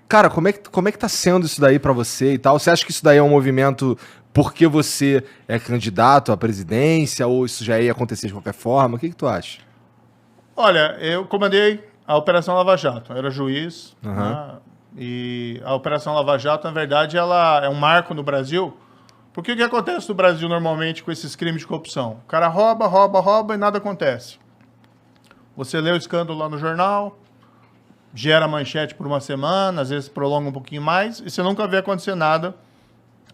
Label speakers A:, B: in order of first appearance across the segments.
A: Cara, como é que tá sendo isso daí pra você e tal? Você acha que isso daí é um movimento porque você é candidato à presidência ou isso já ia acontecer de qualquer forma? O que tu acha?
B: Olha, eu comandei a Operação Lava Jato, eu era juiz,
A: Aham.
B: né? E a Operação Lava Jato, na verdade, ela é um marco no Brasil, porque o que acontece no Brasil normalmente com esses crimes de corrupção? O cara rouba, rouba, rouba e nada acontece. Você lê o escândalo lá no jornal, gera manchete por uma semana, às vezes prolonga um pouquinho mais, e você nunca vê acontecer nada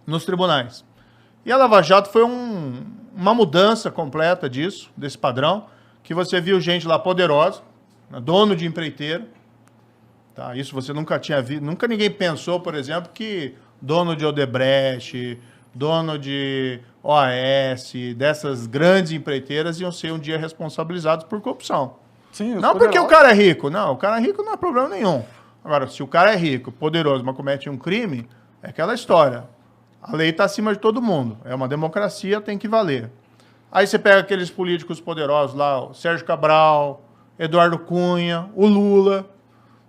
B: nos tribunais. E a Lava Jato foi uma mudança completa disso, desse padrão, que você viu gente lá poderosa, né, dono de empreiteiro, tá? Isso você nunca tinha visto, nunca ninguém pensou, por exemplo, que dono de Odebrecht, dono de OAS, dessas grandes empreiteiras iam ser um dia responsabilizados por corrupção.
C: Sim, os
B: Não porque o
C: poderosos.
B: cara é rico, não, o cara é rico não é problema nenhum. Agora, se o cara é rico, poderoso, mas comete um crime, é aquela história. A lei está acima de todo mundo. É uma democracia, tem que valer. Aí você pega aqueles políticos poderosos lá, o Sérgio Cabral, Eduardo Cunha, o Lula.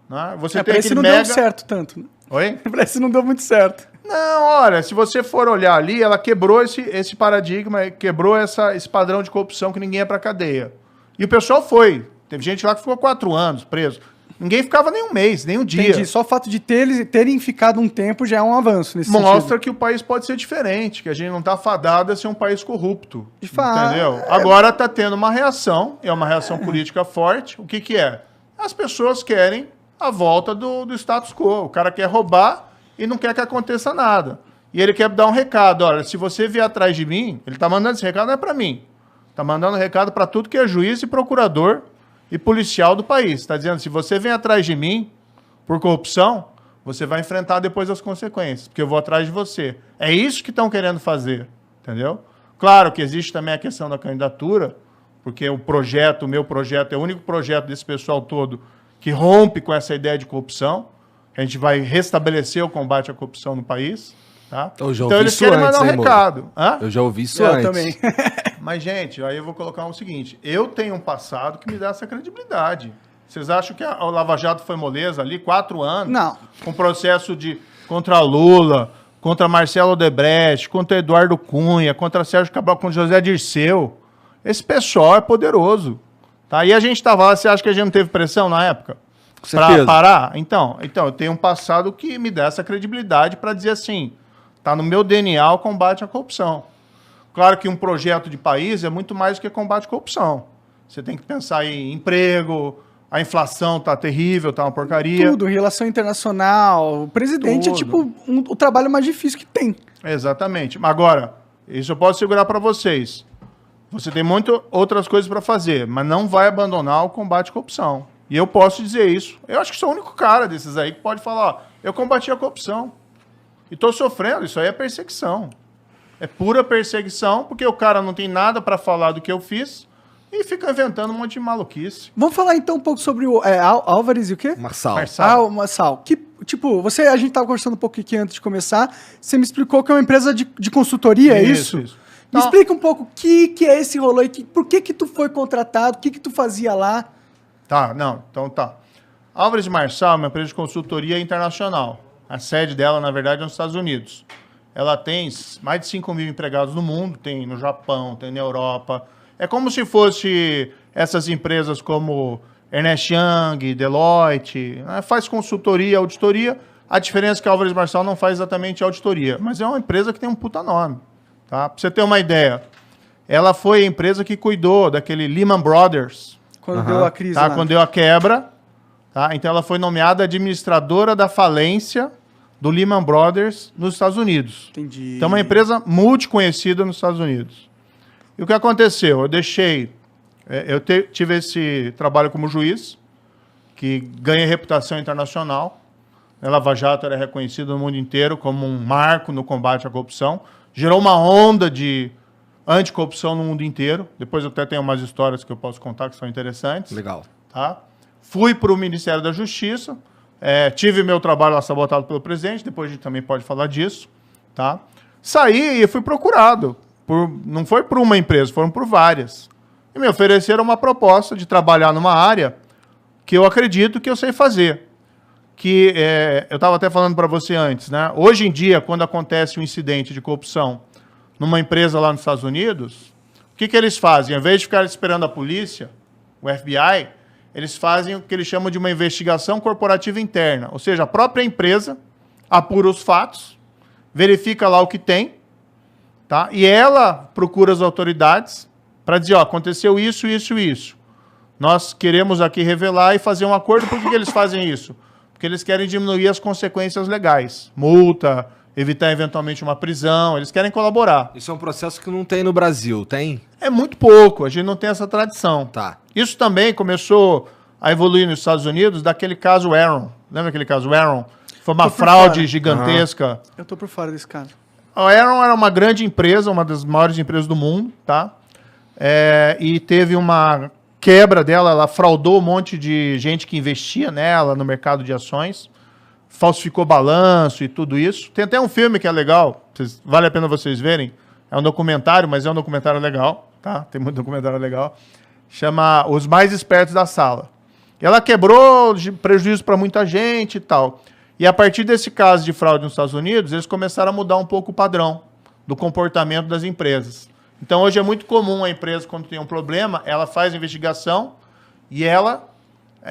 B: Né? Você tem
C: Parece que
B: aquele
C: não
B: mega...
C: deu certo tanto. Né?
B: Oi?
C: Parece que não deu muito certo.
B: Não, olha, se você for olhar ali, ela quebrou esse paradigma, quebrou esse padrão de corrupção que ninguém é pra cadeia. E o pessoal foi. Teve gente lá que ficou 4 anos preso. Ninguém ficava nem um mês, nem um dia.
C: Entendi. Só o fato de terem ficado um tempo já é um avanço nesse
B: Mostra
C: sentido.
B: que o país pode ser diferente, que a gente não está fadado a ser um país corrupto.
C: De fato.
B: Entendeu? Agora está tendo uma reação, é uma reação política forte. O que, que é? As pessoas querem a volta do status quo. O cara quer roubar e não quer que aconteça nada. E ele quer dar um recado. Olha, se você vier atrás de mim, ele está mandando esse recado, não é para mim. Está mandando recado para tudo que é juiz e procurador e policial do país. Está dizendo, se você vem atrás de mim por corrupção, você vai enfrentar depois as consequências, porque eu vou atrás de você. É isso que estão querendo fazer, entendeu? Claro que existe também a questão da candidatura, porque o meu projeto, é o único projeto desse pessoal todo que rompe com essa ideia de corrupção. A gente vai restabelecer o combate à corrupção no país. Tá?
A: Eu já
B: Então
A: ouvi
B: eles
A: isso
B: querem
A: antes,
B: mandar um
A: hein, Moro?
B: recado. Hã?
A: Eu já ouvi isso
C: Eu
A: antes.
C: também.
B: Mas, gente, aí eu vou colocar o seguinte. Eu tenho um passado que me dá essa credibilidade. Vocês acham que a Lava Jato foi moleza ali? 4 anos?
C: Não.
B: Com processo contra Lula, contra Marcelo Odebrecht, contra Eduardo Cunha, contra Sérgio Cabral, contra José Dirceu. Esse pessoal é poderoso. Tá? E a gente estava lá, você acha que a gente não teve pressão na época? Para parar? Então, eu tenho um passado que me dá essa credibilidade para dizer assim, tá no meu DNA o combate à corrupção. Claro que um projeto de país é muito mais do que combate à corrupção. Você tem que pensar em emprego, a inflação tá terrível, tá uma porcaria.
C: Tudo, relação internacional. O presidente é tipo o trabalho mais difícil que tem.
B: Exatamente. Agora, isso eu posso segurar para vocês. Você tem muitas outras coisas para fazer, mas não vai abandonar o combate à corrupção. E eu posso dizer isso. Eu acho que sou o único cara desses aí que pode falar, ó, eu combati a corrupção. E estou sofrendo, isso aí é perseguição. É pura perseguição, porque o cara não tem nada para falar do que eu fiz e fica inventando um monte de maluquice.
C: Vamos falar então um pouco sobre o Álvares e o quê?
A: Marçal.
C: O Marçal. Que, tipo, a gente tava conversando um pouco aqui antes de começar, você me explicou que é uma empresa de consultoria, é isso?
B: Isso.
C: Me explica um pouco o que é esse rolê, por que tu foi contratado, o que tu fazia lá?
B: Então tá. Álvares e Marçal é uma empresa de consultoria internacional. A sede dela, na verdade, é nos Estados Unidos. Ela tem mais de 5 mil empregados no mundo, tem no Japão, tem na Europa. É como se fosse essas empresas como Ernst Young, Deloitte, né? Faz consultoria, auditoria. A diferença é que a Álvares Marçal não faz exatamente auditoria, mas é uma empresa que tem um puta nome. Tá? Para você ter uma ideia, ela foi a empresa que cuidou daquele Lehman Brothers.
C: Quando deu a crise
B: Tá?
C: lá.
B: Quando deu a quebra. Tá? Então ela foi nomeada administradora da falência do Lehman Brothers nos Estados Unidos.
C: Entendi.
B: Então, é uma empresa multiconhecida nos Estados Unidos. E o que aconteceu? Eu tive esse trabalho como juiz, que ganha reputação internacional. A Lava Jato era reconhecida no mundo inteiro como um marco no combate à corrupção. Gerou uma onda de anticorrupção no mundo inteiro. Depois eu até tenho umas histórias que eu posso contar que são interessantes.
A: Legal.
B: Tá? Fui para o Ministério da Justiça. Tive meu trabalho lá sabotado pelo presidente, depois a gente também pode falar disso. Tá? Saí e fui procurado. Não foi por uma empresa, foram por várias. E me ofereceram uma proposta de trabalhar numa área que eu acredito que eu sei fazer, que eu estava até falando para você antes, né? Hoje em dia, quando acontece um incidente de corrupção numa empresa lá nos Estados Unidos, o que eles fazem? Ao invés de ficar esperando a polícia, o FBI, eles fazem o que eles chamam de uma investigação corporativa interna. Ou seja, a própria empresa apura os fatos, verifica lá o que tem, tá? E ela procura as autoridades para dizer, ó, aconteceu isso, isso e isso. Nós queremos aqui revelar e fazer um acordo. Por que eles fazem isso? Porque eles querem diminuir as consequências legais. Multa, evitar eventualmente uma prisão, eles querem colaborar.
A: Isso é um processo que não tem no Brasil, tem?
B: É muito pouco, a gente não tem essa tradição.
A: Tá.
B: Isso também começou a evoluir nos Estados Unidos daquele caso Enron. Lembra aquele caso Enron? Foi uma fraude gigantesca.
C: Eu tô por fora desse caso.
B: A Enron era uma grande empresa, uma das maiores empresas do mundo, tá? E teve uma quebra dela, ela fraudou um monte de gente que investia nela no mercado de ações, falsificou balanço e tudo isso. Tem até um filme que é legal, vale a pena vocês verem. É um documentário, mas é um documentário legal, tá? Tem muito documentário legal. Chama Os Mais Espertos da Sala. E ela quebrou prejuízo para muita gente e tal. E a partir desse caso de fraude nos Estados Unidos, eles começaram a mudar um pouco o padrão do comportamento das empresas. Então, hoje é muito comum a empresa, quando tem um problema, ela faz a investigação e ela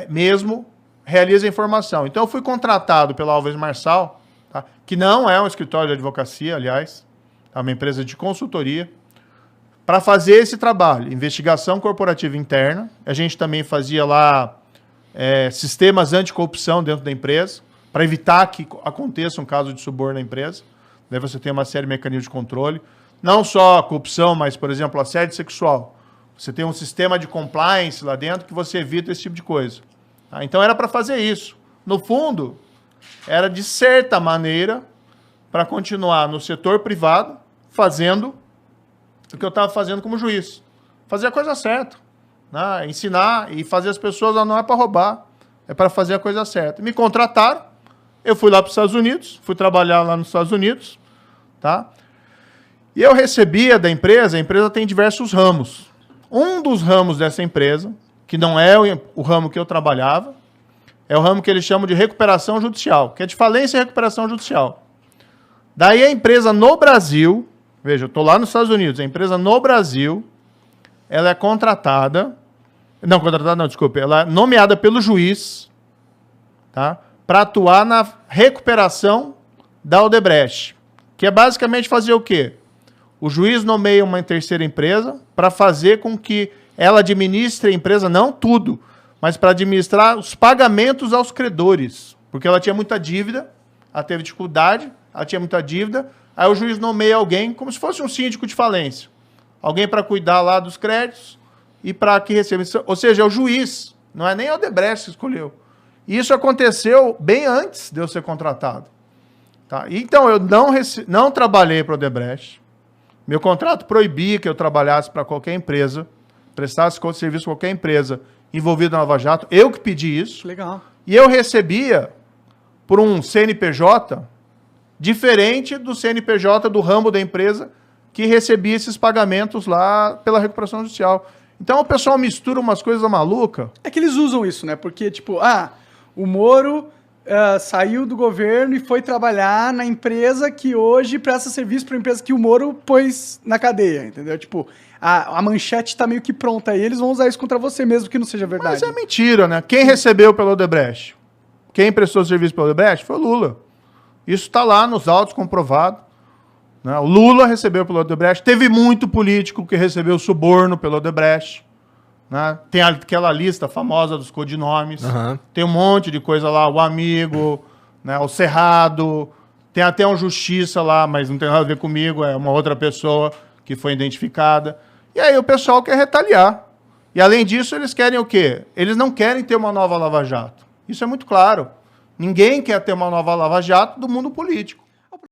B: mesmo realiza a informação. Então, eu fui contratado pela Alves Marçal, tá? Que não é um escritório de advocacia, aliás, é uma empresa de consultoria, para fazer esse trabalho, investigação corporativa interna. A gente também fazia lá sistemas anticorrupção dentro da empresa, para evitar que aconteça um caso de suborno na empresa. Daí você tem uma série de mecanismos de controle. Não só a corrupção, mas, por exemplo, assédio sexual. Você tem um sistema de compliance lá dentro que você evita esse tipo de coisa. Tá? Então, era para fazer isso. No fundo, era, de certa maneira, para continuar no setor privado, fazendo o que eu estava fazendo como juiz. Fazer a coisa certa. Né? Ensinar e fazer as pessoas, não é para roubar, é para fazer a coisa certa. Me contrataram, eu fui lá para os Estados Unidos, fui trabalhar lá nos Estados Unidos, tá? E eu recebia da empresa, a empresa tem diversos ramos. Um dos ramos dessa empresa, que não é o ramo que eu trabalhava, é o ramo que eles chamam de recuperação judicial, que é de falência e recuperação judicial. Daí a empresa no Brasil, veja, eu estou lá nos Estados Unidos, a empresa no Brasil, ela é contratada, ela é nomeada pelo juiz, tá? Para atuar na recuperação da Odebrecht, que é basicamente fazer o quê? O juiz nomeia uma terceira empresa para fazer com que ela administre a empresa, não tudo, mas para administrar os pagamentos aos credores. Porque ela tinha muita dívida, ela teve dificuldade, ela tinha muita dívida, aí o juiz nomeia alguém como se fosse um síndico de falência. Alguém para cuidar lá dos créditos e para que receba. Ou seja, é o juiz, não é nem a Odebrecht que escolheu. E isso aconteceu bem antes de eu ser contratado. Tá? Então, eu não trabalhei para a Odebrecht. Meu contrato proibia que eu trabalhasse para qualquer empresa, prestasse serviço para qualquer empresa envolvida na Lava Jato. Eu que pedi isso.
C: Legal.
B: E eu recebia por um CNPJ diferente do CNPJ do ramo da empresa que recebia esses pagamentos lá pela recuperação judicial. Então o pessoal mistura umas coisas malucas.
C: É que eles usam isso, né? Porque, tipo, o Moro saiu do governo e foi trabalhar na empresa que hoje presta serviço para a empresa que o Moro pôs na cadeia, entendeu? Tipo, a manchete tá meio que pronta aí, eles vão usar isso contra você mesmo que não seja verdade.
B: Mas é mentira, né? Quem recebeu pelo Odebrecht? Quem prestou serviço pelo Odebrecht? Foi o Lula. Isso está lá nos autos comprovado. Né? O Lula recebeu pelo Odebrecht. Teve muito político que recebeu suborno pelo Odebrecht. Né? Tem aquela lista famosa dos codinomes.
A: Uhum.
B: Tem um monte de coisa lá. O Amigo, né? O Cerrado. Tem até um Justiça lá, mas não tem nada a ver comigo. É uma outra pessoa que foi identificada. E aí o pessoal quer retaliar. E além disso, eles querem o quê? Eles não querem ter uma nova Lava Jato. Isso é muito claro. Ninguém quer ter uma nova Lava Jato do mundo político.